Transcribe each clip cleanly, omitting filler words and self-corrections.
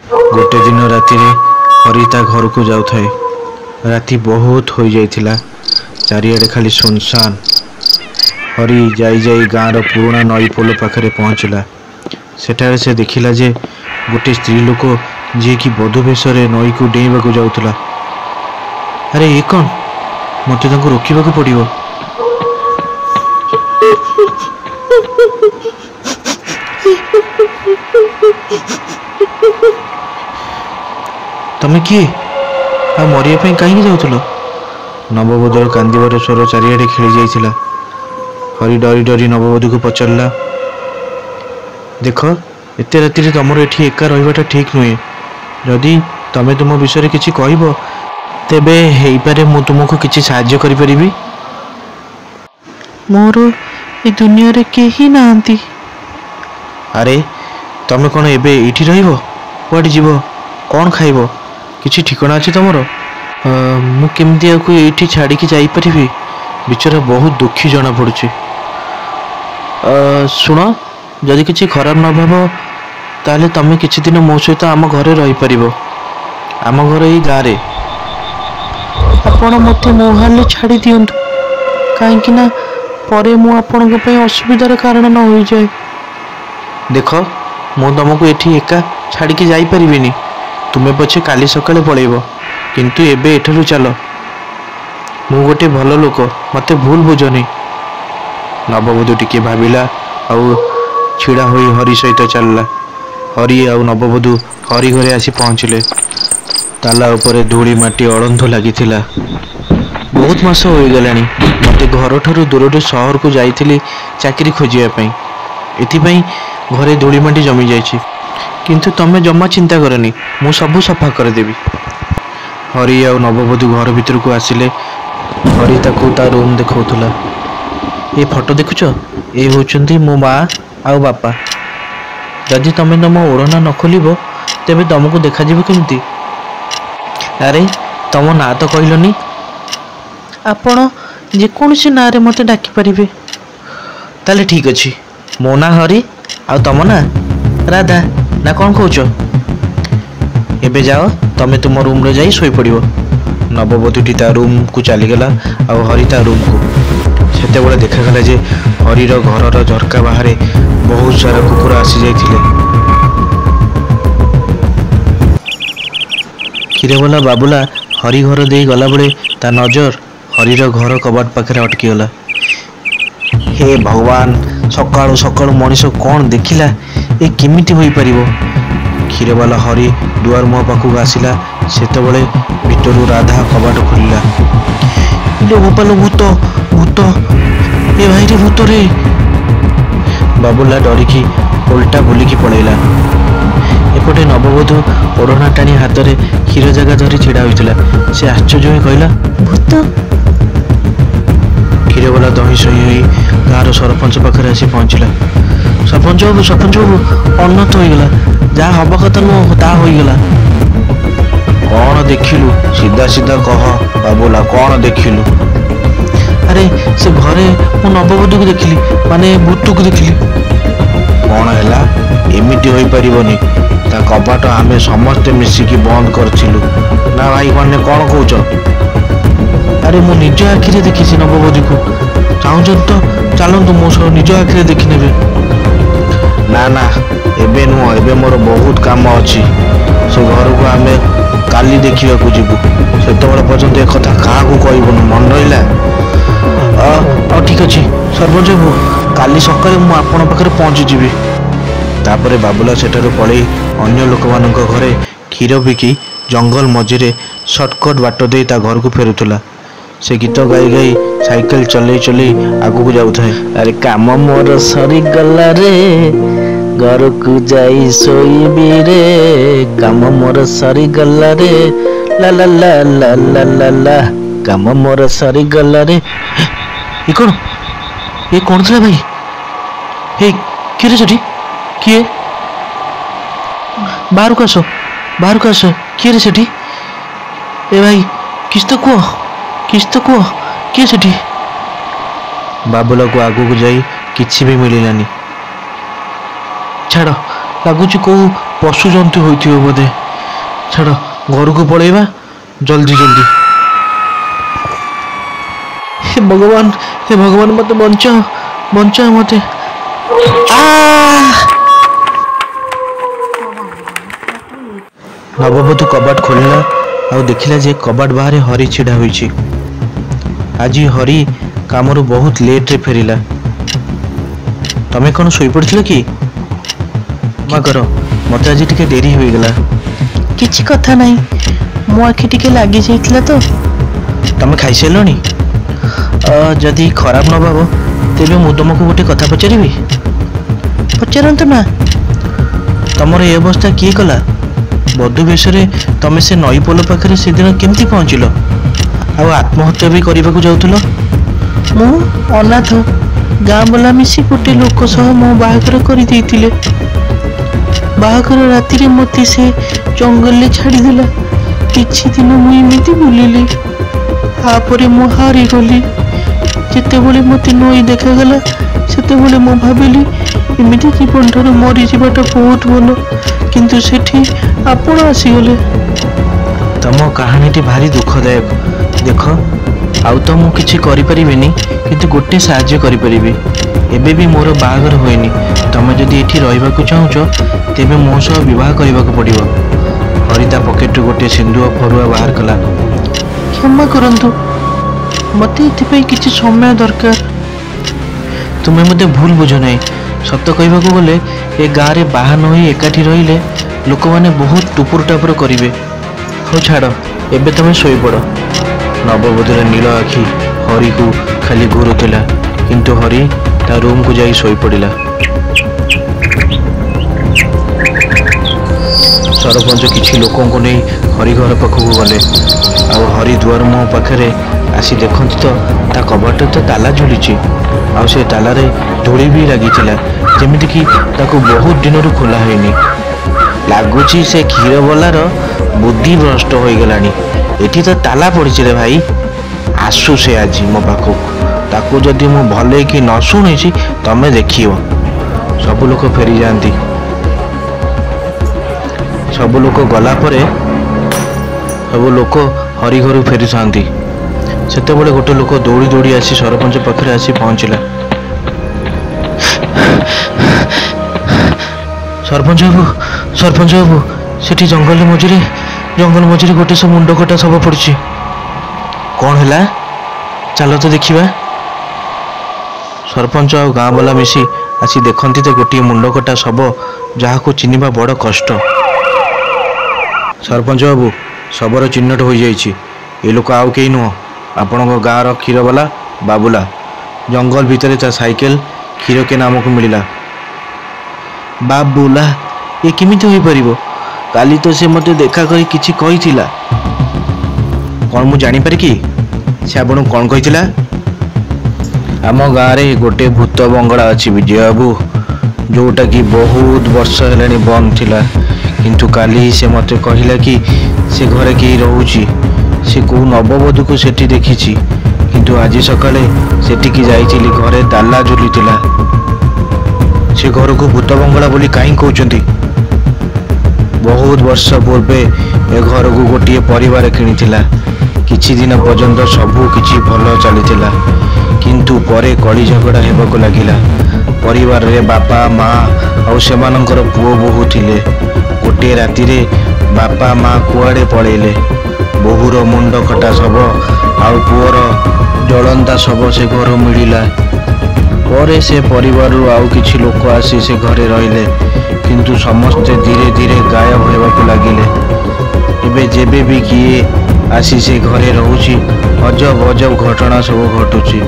गोटे दिन राति हरि ता घर को जाऊे। राति बहुत हो जाइथिला, चारिआडे खाली सुनसान। हरि जाई जाई गाँव पुराना नई पोल पाखे पहुँचला। सेठारे से देखिला जे गोटे स्त्री लोक जी कि बधु बेश नई को डेइबा को जाउथला। अरे ये कौन? मते तांको रोकिबा को पड़िबो। तमे किए आ मरिया पे कहीं जाउथलो? नववधूर कांदिबार स्वर चारिआडे खेली जाइथिला। हरि डरी डरी नववधू को पचारला, देख एते राति तुमर एठी एका रहिबाटा ठीक नुहे। जदि तमे तुम विषय किछि कहबो तेबे हेई पारे मु तुमको किछि साहाय्य करि परिबी। मोर ए दुनिया रे केही नांती। अरे तमे कोन एबे एठी रहिबो? कुआडे जीवो? कोन खाइबो? किछि ठिकाना अछि तमरो? मु केमती आकु एठी छाड़ी के जाई परिबी? बिचारा बहुत दुखी जना पड़ुछि। सुनो, जदि किछि खराब न भाबो ताले तमे किछि दिन मो सहित आम घरे रहि परिबो। आम घर एई गारे। आपण मते मोहाले छाड़ी दियंतु, काहे कि ना परे मु आपण को पे असुविधार कारण न होई जाय। देख मु तुमको एठी एका छाड़ी के जाई परिबिनी। तुमे पछे काली सकाळे पळेबो, किंतु एबे एठरू चलो। मु गोटे भल लोक, मते भूल बुझनी। नववधू टिके भाविला आउ छिड़ा होई हरि सहित चलला। हरि आउ नववधू हरि घरे आसी पहुँचले। ताला उपरे धूली माटी अड़ंधु लागिथिला। बहुत मास हो गलानी मते घर ठारू दूर सहर को जाइथिली चाकरी खोजिया पई। एथिपई घरे धूली माटी जमी जाइछि, किंतु तमे जम्मा चिंता करनी, मु सबु सफा कर देबी। हरि आउ नववधू घर भीतर को आसिले। हरि ताकू ता रूम देखौथुला। ए फोटो देखुछ, ए होचंती मो माँ आउ बापा। जदि तमे तम ओढ़ना न खोलिबो तेबे तुमको देखा जिवो केमती? अरे तम ना तो कहलनी। आपण जे कोनसी ना रे मते डाकी परिबे। ताले ठीक अछि। मो ना हरि आउ तम ना राधा ना कौन कहूच? एबे जाओ तमे तुम रूम रे जाई सोई पड़िबो। नववधूटी ता रूम को चलीगला आउ हरि ता रूम को। सेते बेले देखागला जे हरिर घरर झरका बाहर बहुत सारा कुकुर आसी जाइथिले। क्षीरवाला बाबुला हरि घर दे गला बेले ता नजर हरिर घर कबाट पाखे अटकी गला। हे भगवान, सकाळु सकाळु मनीष कौन देखिला? ए केमिति होई परिबो? क्षीरवाला हरि दुआर मुह पाखक आसिला। सेते बेले भितरु राधा कबाट खोलिला। लो गोपाल, भूत भूत, ए भाई रे भूत रे। बाबुला डरिकी उल्टा बुलिकी पड़ेला। एपटे नववधू ओढ़ना टाणी हाथ में क्षीर जगह धरी छिड़ा होइतिला। से आश्चर्य होई कहला, भूत? क्षीरवाला दही सही होई गाँव सरपंच पाखे आसी पहुँचला। सरपंच बाबू अनत होईगला, जहाँ हवा कथा नुह ता होईगला। कौन देखिलु? सीधा सीधा कह बाबुला, कौन देखिलु? अरे से घरे मु नववधू को देखिली, माने भूत को देखिली। कौन हैला? एमिति होई परिबोनी। ता कबाट आमे समस्ते मिसिकी बंद करथिलु ना भाई। कौन कौन कहूच? अरे मु निज आखिरे देखिछि नववधू को। चाहुछन तो चलंतु मो सह निज आखिरे देखि नेबे। ना ना एबे नुह, एबे मोर बहुत काम अछि। से घर को आमे काली देखिबा को जिबु। सेतबेले पर्यंत एक कथा काहाकू कहबोनी, मन रहिला? ठीक अच्छे सरपंच बाबू, काली सकाळे मु आपण पाखरे पहुँची जीवी। तापरे बाबुला सेठारु पळेई अन्य लोक मानक घरे क्षीर बिकी जंगल मझिरे सर्टकट बाट दे ता घर को फेरुथुला। से गीत गाई गाई साइकेल चलई चलई आगु को जाउथाय। अरे काम मोर सरी गला रे, घर को जाई सोईबी रे। काम मोर सरी गला रे, ला ला ला ला ला ला ला। काम मोर सरी गला रे। ये कौन? ये कौन था भाई? हे किए रे सेठी? किए? बाहर को आसो, बाहर को आसो। किए रे सेठी? ए भाई किस तो कुह, किस तो कुह, किए सेठी? बाबुला को आगु को जाई किछि भी मिलिलानी। छाड़, लगुच को ପଶୁ ଜନ୍ତୁ ହୋଇଥିବ ବୋଧେ। ଛାଡ଼, ଘରକୁ ପଳେଇବା ଜଲ୍ଦି ଜଲ୍ଦି। ହେ ଭଗବାନ ମୋତେ ବଞ୍ଚାଅ ମୋତେ। ନବବଧୂ କବାଟ ଖୋଲିଲା ଆଉ ଦେଖିଲା ଯେ କବାଟ ବାହାରେ ହରି ଛିଡ଼ା ହୋଇଛି। ଆଜି ହରି କାମରୁ ବହୁତ ଲେଟ୍ରେ ଫେରିଲା। ତମେ କ'ଣ ଶୋଇପଡ଼ିଥିଲ କି? କ୍ଷମା କର, ମୋତେ ଆଜି ଟିକେ ଡେରି ହୋଇଗଲା। କିଛି କଥା ନାହିଁ, ମୋ ଆଖି ଟିକେ ଲାଗିଯାଇଥିଲା ତ। ତମେ ଖାଇସାରିଲଣି? ଯଦି ଖରାପ ନ ଭାବ ତେବେ ମୁଁ ତୁମକୁ ଗୋଟେ କଥା ପଚାରିବି? ପଚାରନ୍ତୁ ନା। ତମର ଏ ଅବସ୍ଥା କିଏ କଲା? ବଧୂ ବେଶରେ ତମେ ସେ ନଈ ପୋଲ ପାଖରେ ସେଦିନ କେମିତି ପହଞ୍ଚିଲ? ଆଉ ଆତ୍ମହତ୍ୟା ବି କରିବାକୁ ଯାଉଥିଲ? ମୁଁ ଅନାଥ, ଗାଁ ବାଲା ମିଶି ଗୋଟେ ଲୋକ ସହ ମୋ ବାହାଘର କରିଦେଇଥିଲେ। ବାହାଘର ରାତିରେ ମୋତେ ସେ ଜଙ୍ଗଲରେ ଛାଡ଼ିଦେଲା। କିଛି ଦିନ ମୁଁ ଏମିତି ବୁଲିଲି, ତାପରେ ମୁଁ ହାରିଗଲି। ଯେତେବେଳେ ମୋତେ ନଈ ଦେଖାଗଲା ସେତେବେଳେ ମୁଁ ଭାବିଲି ଏମିତି ଜୀବନଠାରୁ ମରିଯିବାଟା ବହୁତ ଭଲ, କିନ୍ତୁ ସେଠି ଆପଣ ଆସିଗଲେ। ତମ କାହାଣୀଟି ଭାରି ଦୁଃଖଦାୟକ। ଦେଖ, ଆଉ ତ ମୁଁ କିଛି କରିପାରିବିନି, କିନ୍ତୁ ଗୋଟେ ସାହାଯ୍ୟ କରିପାରିବି। ଏବେ ବି ମୋର ବାହାଘର ହୋଇନି। ତମେ ଯଦି ଏଠି ରହିବାକୁ ଚାହୁଁଛ ତେବେ ମୋ ସହ ବିବାହ କରିବାକୁ ପଡ଼ିବ। ହରି ତା ପକେଟରୁ ଗୋଟିଏ ସିନ୍ଦୁକ ଫରୁଆ ବାହାର କଲା। କ୍ଷମା କରନ୍ତୁ, ମୋତେ ଏଥିପାଇଁ କିଛି ସମୟ ଦରକାର। ତୁମେ ମୋତେ ଭୁଲ ବୁଝ ନାହିଁ। ସତ କହିବାକୁ ଗଲେ ଏ ଗାଁରେ ବାହା ନ ହୋଇ ଏକାଠି ରହିଲେ ଲୋକମାନେ ବହୁତ ଟୁପୁର ଟାପୁର କରିବେ। ହଉ ଛାଡ଼, ଏବେ ତମେ ଶୋଇପଡ଼। ନବବଧୂର ନୀଳ ଆଖି ହରିକୁ ଖାଲି ଘୁରୁଥିଲା, କିନ୍ତୁ ହରି ତା ରୁମ୍କୁ ଯାଇ ଶୋଇପଡ଼ିଲା। ସରପଞ୍ଚ କିଛି ଲୋକଙ୍କୁ ନେଇ ହରି ଘର ପାଖକୁ ଗଲେ। ଆଉ ହରି ଦୁଆର ମୁହଁ ପାଖରେ ଆସି ଦେଖନ୍ତି ତ ତା କବାଟରେ ତ ତାଲା ଝୁଲିଛି, ଆଉ ସେ ତାଲାରେ ଧୂଳି ବି ଲାଗିଥିଲା, ଯେମିତିକି ତାକୁ ବହୁତ ଦିନରୁ ଖୋଲା ହେଇନି। ଲାଗୁଛି ସେ କ୍ଷୀରବାଲାର ବୁଦ୍ଧି ଭ୍ରଷ୍ଟ ହୋଇଗଲାଣି। ଏଠି ତ ତାଲା ପଡ଼ିଛି ରେ ଭାଇ। ଆସୁ ସେ ଆଜି ମୋ ପାଖକୁ। ତାକୁ ଯଦି ମୁଁ ଭଲେଇକି ନ ଶୁଣିଛି ତମେ ଦେଖିବ। ସବୁ ଲୋକ ଫେରିଯାଆନ୍ତି। ସବୁ ଲୋକ ଗଲା ପରେ ସବୁ ଲୋକ ହରି ଘରୁ ଫେରିଥାନ୍ତି। ସେତେବେଳେ ଗୋଟେ ଲୋକ ଦୌଡ଼ି ଦୌଡ଼ି ଆସି ସରପଞ୍ଚ ପାଖରେ ଆସି ପହଞ୍ଚିଲା। ସରପଞ୍ଚ ବାବୁ, ସେଠି ଜଙ୍ଗଲ ମଝିରେ ଗୋଟେ ସବୁ ମୁଣ୍ଡ କଟା ଶବ ପଡ଼ିଛି। କ'ଣ ହେଲା? ଚାଲ ତ ଦେଖିବା। ସରପଞ୍ଚ ଆଉ ଗାଁ ବାଲା ମିଶି ଆସି ଦେଖନ୍ତି ତ ଗୋଟିଏ ମୁଣ୍ଡ କଟା ଶବ, ଯାହାକୁ ଚିହ୍ନିବା ବଡ଼ କଷ୍ଟ। ସରପଞ୍ଚ ବାବୁ, ଶବର ଚିହ୍ନଟ ହୋଇଯାଇଛି। ଏ ଲୋକ ଆଉ କେହି ନୁହଁ, ଆପଣଙ୍କ ଗାଁର କ୍ଷୀରବାଲା ବାବୁଲା। ଜଙ୍ଗଲ ଭିତରେ ତା ସାଇକେଲ କ୍ଷୀର କେନା ଆମକୁ ମିଳିଲା। ବାବୁଲା? ଏ କେମିତି ହୋଇପାରିବ? କାଲି ତ ସେ ମୋତେ ଦେଖା କରି କିଛି କହିଥିଲା। କ'ଣ ମୁଁ ଜାଣିପାରେ କି ସେ ଆପଣଙ୍କୁ କ'ଣ କହିଥିଲା? ଆମ ଗାଁରେ ଗୋଟେ ଭୂତ ବଙ୍ଗଳା ଅଛି ବିଜୟ ବାବୁ, ଯେଉଁଟାକି ବହୁତ ବର୍ଷ ହେଲାଣି ବନ୍ଦ ଥିଲା। କିନ୍ତୁ କାଲି ସେ ମୋତେ କହିଲା କି ସେ ଘରେ କେହି ରହୁଛି। ସେ କେଉଁ ନବବଧୂକୁ ସେଠି ଦେଖିଛି, କିନ୍ତୁ ଆଜି ସକାଳେ ସେଠିକି ଯାଇଥିଲି, ଘରେ ତାଲା ଝୁଲିଥିଲା। ସେ ଘରକୁ ଭୂତ ବଙ୍ଗଳା ବୋଲି କାହିଁ କହୁଛନ୍ତି? ବହୁତ ବର୍ଷ ପୂର୍ବେ ଏ ଘରକୁ ଗୋଟିଏ ପରିବାର କିଣିଥିଲା। କିଛି ଦିନ ପର୍ଯ୍ୟନ୍ତ ସବୁ କିଛି ଭଲ ଚାଲିଥିଲା, କିନ୍ତୁ ପରେ କଳି ଝଗଡ଼ା ହେବାକୁ ଲାଗିଲା। ପରିବାରରେ ବାପା ମା ଆଉ ସେମାନଙ୍କର ପୁଅ ବୋହୂ ଥିଲେ। ଗୋଟିଏ ରାତିରେ ବାପା ମା କୁଆଡ଼େ ପଳେଇଲେ। ବୋହୂର ମୁଣ୍ଡ କଟା ଶବ ଆଉ ପୁଅର ଜଳନ୍ତା ଶବ ସେ ଘରୁ ମିଳିଲା। ପରେ ସେ ପରିବାରରୁ ଆଉ କିଛି ଲୋକ ଆସି ସେ ଘରେ ରହିଲେ, କିନ୍ତୁ ସମସ୍ତେ ଧୀରେ ଧୀରେ ଗାୟବ ହେବାକୁ ଲାଗିଲେ। ଏବେ ଯେବେ ବି କିଏ ଆସି ସେ ଘରେ ରହୁଛି, ଅଜବ ଅଜବ ଘଟଣା ସବୁ ଘଟୁଛି।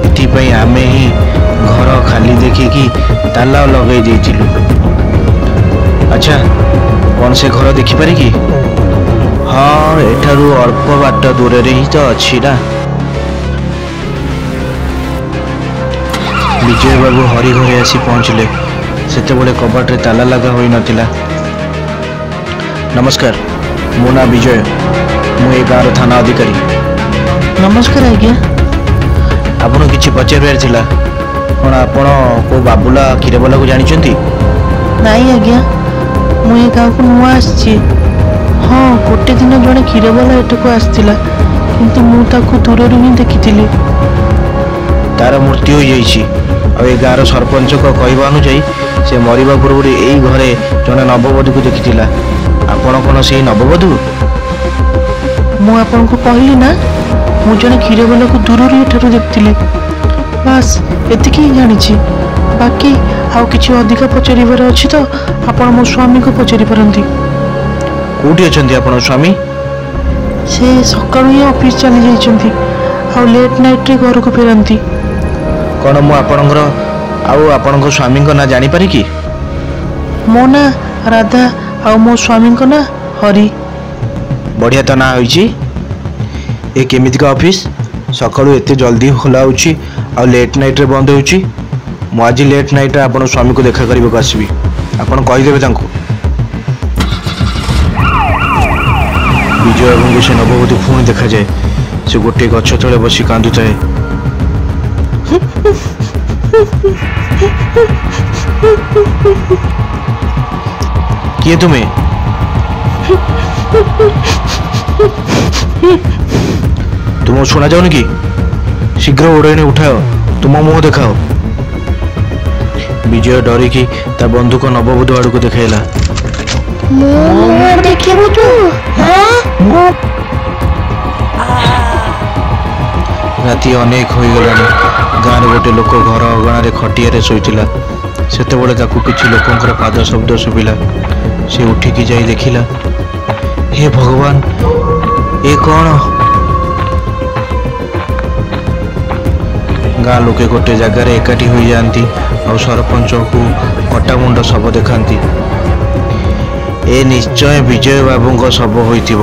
ଏଥିପାଇଁ ଆମେ ହିଁ ଘର ଖାଲି ଦେଖିକି ତାଲା ଲଗାଇ ଦେଇଥିଲୁ। ଆଚ୍ଛା, କ'ଣ ସେ ଘର ଦେଖିପାରେ କି? ହଁ, ଏଠାରୁ ଅଳ୍ପ ବାଟ ଦୂରରେ ହିଁ ତ ଅଛି ନା। ବିଜୟ ବାବୁ ହରି ଘରେ ଆସି ପହଞ୍ଚିଲେ। ସେତେବେଳେ କବାଟରେ ତାଲା ଲଗା ହୋଇନଥିଲା। ନମସ୍କାର, ମୋ ନାଁ ବିଜୟ। ମୁଁ ଏ ଗାଁର ଥାନା ଅଧିକାରୀ। ନମସ୍କାର ଆଜ୍ଞା। ଆପଣ କିଛି ପଚାରିବାର ଥିଲା? କ'ଣ ଆପଣ କେଉଁ ବାବୁଲା କ୍ଷୀରବାଲାକୁ ଜାଣିଛନ୍ତି? ନାଇଁ ଆଜ୍ଞା, ମୁଁ ଏ ଗାଁକୁ ନୂଆ ଆସିଛି। ହଁ, ଗୋଟେ ଦିନ ଜଣେ କ୍ଷୀରବାଲା ଏଠାକୁ ଆସିଥିଲା, କିନ୍ତୁ ମୁଁ ତାକୁ ଦୂରରୁ ହିଁ ଦେଖିଥିଲି। ତାର ମୃତ୍ୟୁ ହୋଇଯାଇଛି। ଆଉ ଏ ଗାଁର ସରପଞ୍ଚଙ୍କ କହିବା ଅନୁଯାୟୀ ସେ ମରିବା ପୂର୍ବରୁ ଏଇ ଘରେ ଜଣେ ନବବଧୂକୁ ଦେଖିଥିଲା। ଆପଣ କ'ଣ ସେଇ ନବବଧୂ? ମୁଁ ଆପଣଙ୍କୁ କହିଲି ନା, ମୁଁ ଜଣେ କ୍ଷୀରବାଲାକୁ ଦୂରରୁ ଏଠାରୁ ଦେଖିଥିଲି। ବାସ୍ ଏତିକି ହିଁ ଜାଣିଛି। ବାକି ଆଉ କିଛି ଅଧିକା ପଚାରିବାର ଅଛି ତ ଆପଣ ମୋ ସ୍ୱାମୀକୁ ପଚାରି ପାରନ୍ତି। କେଉଁଠି ଅଛନ୍ତି ଆପଣଙ୍କ ସ୍ୱାମୀ? ସେ ସକାଳୁ ହିଁ ଅଫିସ୍ ଚାଲି ଯାଇଛନ୍ତି, ଆଉ ଲେଟ୍ ନାଇଟ୍ରେ ଘରକୁ ଫେରନ୍ତି। କ'ଣ ମୁଁ ଆପଣଙ୍କର ଆଉ ଆପଣଙ୍କ ସ୍ୱାମୀଙ୍କ ନାଁ ଜାଣିପାରେ କି? ମୋ ନାଁ ରାଧା, ଆଉ ମୋ ସ୍ୱାମୀଙ୍କ ନାଁ ହରି। ବଢ଼ିଆ ତ ନାଁ ହୋଇଛି। ଏ କେମିତିକା ଅଫିସ୍? ସକାଳୁ ଏତେ ଜଲ୍ଦି ଖୋଲା ହେଉଛି ଆଉ ଲେଟ୍ ନାଇଟ୍ରେ ବନ୍ଦ ହେଉଛି। ମୁଁ ଆଜି ଲେଟ୍ ନାଇଟ୍ରେ ଆପଣଙ୍କ ସ୍ୱାମୀକୁ ଦେଖା କରିବାକୁ ଆସିବି। ଆପଣ କହିଦେବେ ତାଙ୍କୁ। ବିଜୟ ବାବୁଙ୍କୁ ସେ ନବବଧୂ ପୁଣି ଦେଖାଯାଏ। ସେ ଗୋଟିଏ ଗଛ ତଳେ ବସି କାନ୍ଦୁଥାଏ। କିଏ ତୁମେ? ତୁମକୁ ଶୁଣାଯାଉନି କି? ଶୀଘ୍ର ଓଡ଼େଇନେ ଉଠାଅ, ତୁମ ମୁହଁ ଦେଖାଅ। ବିଜୟ ଡରିକି ତା ବନ୍ଧୁକ ନବବଧୂ ଆଡ଼କୁ ଦେଖାଇଲା। ରାତି ଅନେକ ହୋଇଗଲାଣି। ଗାଁରେ ଗୋଟେ ଲୋକ ଘର ଅଗଣାରେ ଖଟିଆରେ ଶୋଇଥିଲା। ସେତେବେଳେ ତାକୁ କିଛି ଲୋକଙ୍କର ପାଦ ଶବ୍ଦ ଶୁଭିଲା। ସେ ଉଠିକି ଯାଇ ଦେଖିଲା, ହେ ଭଗବାନ, ଏ କ'ଣ? ଗାଁ ଲୋକେ ଗୋଟେ ଜାଗାରେ ଏକାଠି ହୋଇଯାଆନ୍ତି ଆଉ ସରପଞ୍ଚକୁ କଟାମୁଣ୍ଡ ଶବ ଦେଖାନ୍ତି। ଏ ନିଶ୍ଚୟ ବିଜୟ ବାବୁଙ୍କ ଶବ ହୋଇଥିବ।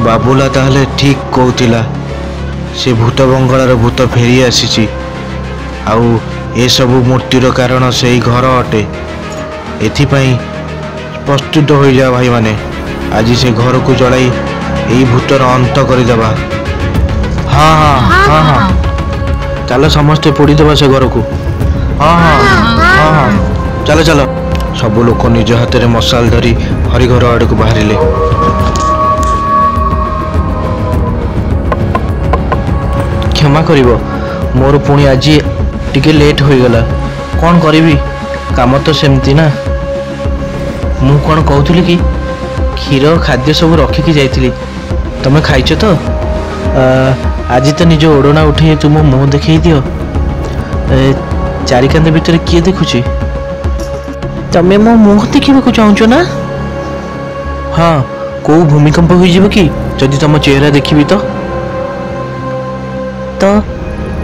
ବାବୁଲା ତାହେଲେ ଠିକ୍ କହୁଥିଲା। ସେ ଭୂତ ବଙ୍ଗଳାର ଭୂତ ଫେରି ଆସିଛି। ଆଉ ଏସବୁ ମୃତ୍ୟୁର କାରଣ ସେଇ ଘର ଅଟେ। ଏଥିପାଇଁ ପ୍ରସ୍ତୁତ ହୋଇଯାଅ ଭାଇମାନେ। ଆଜି ସେ ଘରକୁ ଜଳାଇ ଏଇ ଭୂତର ଅନ୍ତ କରିଦେବା। ହଁ ହଁ ହଁ ହଁ, ଚାଲ ସମସ୍ତେ ପୋଡ଼ିଦେବା ସେ ଘରକୁ। ହଁ ହଁ ହଁ ହଁ, ଚାଲ ଚାଲ। ସବୁ ଲୋକ ନିଜ ହାତରେ ମଶାଲ ଧରି ହରିଘର ଆଡ଼କୁ ବାହାରିଲେ। କ୍ଷମା କରିବ, ମୋର ପୁଣି ଆଜି ଟିକେ ଲେଟ୍ ହୋଇଗଲା। କ'ଣ କରିବି, କାମ ତ ସେମିତି ନା। ମୁଁ କ'ଣ କହୁଥିଲି କି, କ୍ଷୀର ଖାଦ୍ୟ ସବୁ ରଖିକି ଯାଇଥିଲି, ତମେ ଖାଇଛ ତ? ଆଜି ତ ନିଜ ଓଢ଼ଣା ଉଠେଇ ତୁମ ମୁହଁ ଦେଖେଇ ଦିଅ। ଚାରିକାନ୍ଦ ଭିତରେ କିଏ ଦେଖୁଛି? ତମେ ମୋ ମୁହଁ ଦେଖିବାକୁ ଚାହୁଁଛ ନା? ହଁ, କୋଉ ଭୂମିକମ୍ପ ହୋଇଯିବ କି ଯଦି ତମ ଚେହେରା ଦେଖିବି ତ?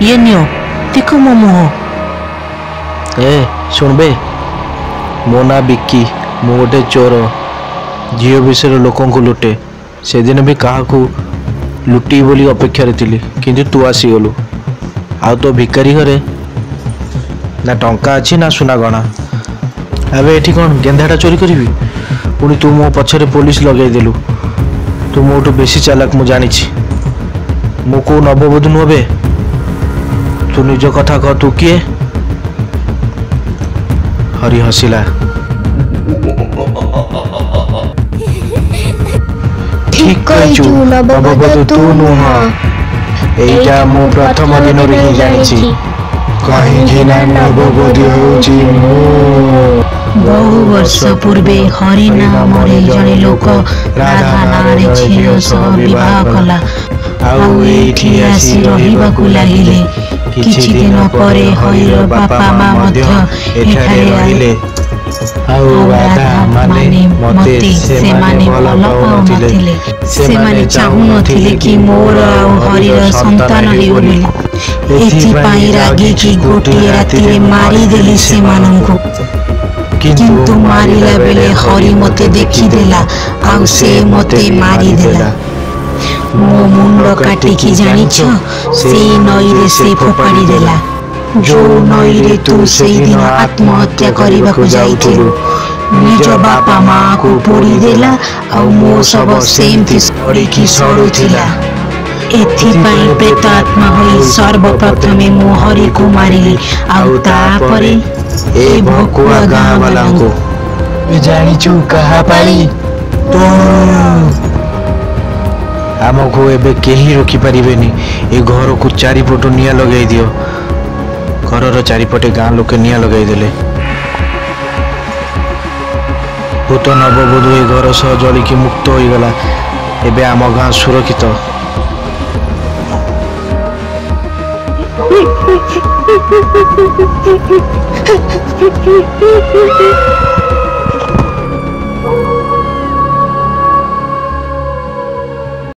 ଇଏ ନିଅ, ଦେଖ ମୋ ମୁହଁ। ଶୁଣବେ, ମୋ ନାଁ ବିକି। ମୁଁ ଗୋଟେ ଚୋର। ଝିଅ ବିଷୟରେ ଲୋକଙ୍କୁ ଲୁଟେ। ସେଦିନ ବି କାହାକୁ ଲୁଟି ବୋଲି ଅପେକ୍ଷାରେ ଥିଲି, କିନ୍ତୁ ତୁ ଆସିଗଲୁ। ଆଉ ତୋ ଭିକାରୀ ଘରେ ନା ଟଙ୍କା ଅଛି ନା ସୁନା ଗଣା। ଏବେ ଏଠି କ'ଣ ଗେନ୍ଧାଟା ଚୋରି କରିବି? ପୁଣି ତୁ ମୋ ପଛରେ ପୋଲିସ ଲଗାଇଦେଲୁ। ତୁ ମୋଠୁ ବେଶୀ ଚାଲାକ ମୁଁ ଜାଣିଛି। ମୁଁ କୋଉ ନବବଧୂ ନୁହେଁ ବେ। ତୁ ନିଜ କଥା କହ, ତୁ କିଏ? ହରି ହସିଲା। ଠିକ୍ କହିଛୁ, ନବବଧୂ ତୁ ନୁହଁ। ଏଇଟା ମୁଁ ପ୍ରଥମ ଦିନରୁ ହିଁ ଜାଣିଛି। କାହିଁକି ନା ନବବଧୂ ହେଉଛି ମୁଁ। ବହୁ ବର୍ଷ ପୂର୍ବେ ହରି ନାମରେ ଜଣେ ଲୋକ ରାଧା ନାଁରେ ଝିଅ ସହ ବିବାହ କଲା ଆଉ ଏଇଠି ଆସି ରହିବାକୁ ଲାଗିଲେ। କିଛି ଦିନ ପରେ ହରିର ବାପା ମା ମଧ୍ୟ ଏଠାରେ ରହିଲେ। ଆଉ ରାଧା ମାନେ ମତେ ସେମାନେ ଭଲ ପାଉନଥିଲେ। ସେମାନେ ଚାହୁଁନଥିଲେ କି ମୋର ଆଉ ହରିର ସନ୍ତାନ ହେଉ ବୋଲି। ଏଥିପାଇଁ ରାଗିକି ଗୋଟିଏ ରାତିରେ ମାରିଦେଲି ସେମାନଙ୍କୁ। କିନ୍ତୁ ମାରିଲା ବେଳେ ହରି ମତେ ଦେଖିଦେଲା ଆଉ ସେ ମତେ ମାରିଦେଲା। ମୋ ମୁଣ୍ଡ କାଟିକି ଜାଣିଛ, ସେଇ ନଈରେ ସେ ଫୋପାଡ଼ି ଦେଲା, ଯୋଉ ନଈରେ ତୁ ସେଇଦିନ ଆତ୍ମହତ୍ୟା କରିବାକୁ ଯାଇଥିଲୁ। ନିଜ ବାପା ମାଆକୁ ପୋଡ଼ିଦେଲା ଆଉ ମୋ ଶବ ସେମିତି ସଢ଼ିକି ସଢ଼ୁଥିଲା। ଏଥିପାଇଁ ପ୍ରେତ ଆତ୍ମା ହୋଇ ସର୍ବପ୍ରଥମେ ମୁଁ ହରିକୁ ମାରିଲି ଆଉ ତାପରେ ଏ ଭକୁଆ ଗାଁ ବାଲାଙ୍କୁ। ଜାଣିଛୁ କାହା ପାଳି? ଆମକୁ ଏବେ କେହି ରୋକିପାରିବେନି। ଏ ଘରକୁ ଚାରିପଟୁ ନିଆଁ ଲଗାଇ ଦିଅ। ଘରର ଚାରିପଟେ ଗାଁ ଲୋକେ ନିଆଁ ଲଗାଇଦେଲେ। ଭୂତ ନବବଧୂ ଏ ଘର ସହ ଜଳିକି ମୁକ୍ତ ହୋଇଗଲା। ଏବେ ଆମ ଗାଁ ସୁରକ୍ଷିତ।